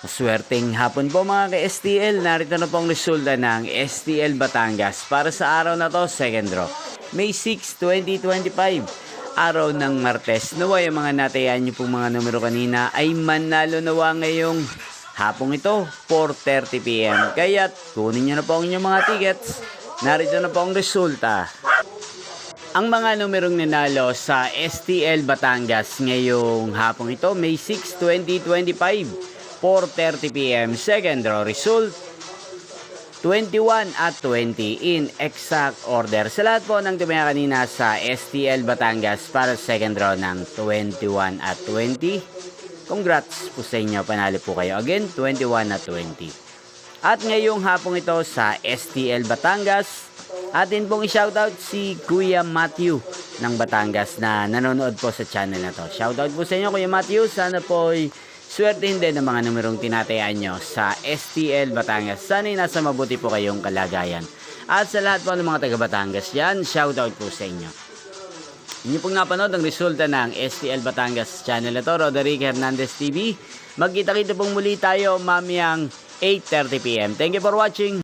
Swerteng hapon po mga ka-STL. Narito na po ang resulta ng STL Batangas para sa araw na to, second draw. May 6, 2025. Araw ng Martes. Naway ang mga natayan nyo pong mga numero kanina ay manalo nawa ngayong hapong ito, 4:30 PM. Kaya't kunin nyo na po ang inyong mga tickets. Narito na po ang resulta. Ang mga numerong nanalo sa STL Batangas ngayong hapong ito, May 6, 2025. 4:30 PM. Second draw result 21 at 20 in exact order. Sa lahat po ng tumaya kanina sa STL Batangas para sa second draw ng 21 at 20. Congrats po sa inyo. Panalo po kayo. Again, 21 at 20. At ngayong hapong ito sa STL Batangas, atin pong i-shoutout si Kuya Matthew ng Batangas na nanonood po sa channel na to. Shoutout po sa inyo Kuya Matthew. Sana po swertehin din ang mga numerong tinatayaan nyo sa STL Batangas. Sana'y nasa mabuti po kayong kalagayan. At sa lahat po ng mga taga Batangas yan, shoutout po sa inyo. Inyo pong napanood ang resulta ng STL Batangas channel na to, Roderick Hernandez TV. Magkita-kita pong muli tayo mamayang 8:30 PM. Thank you for watching.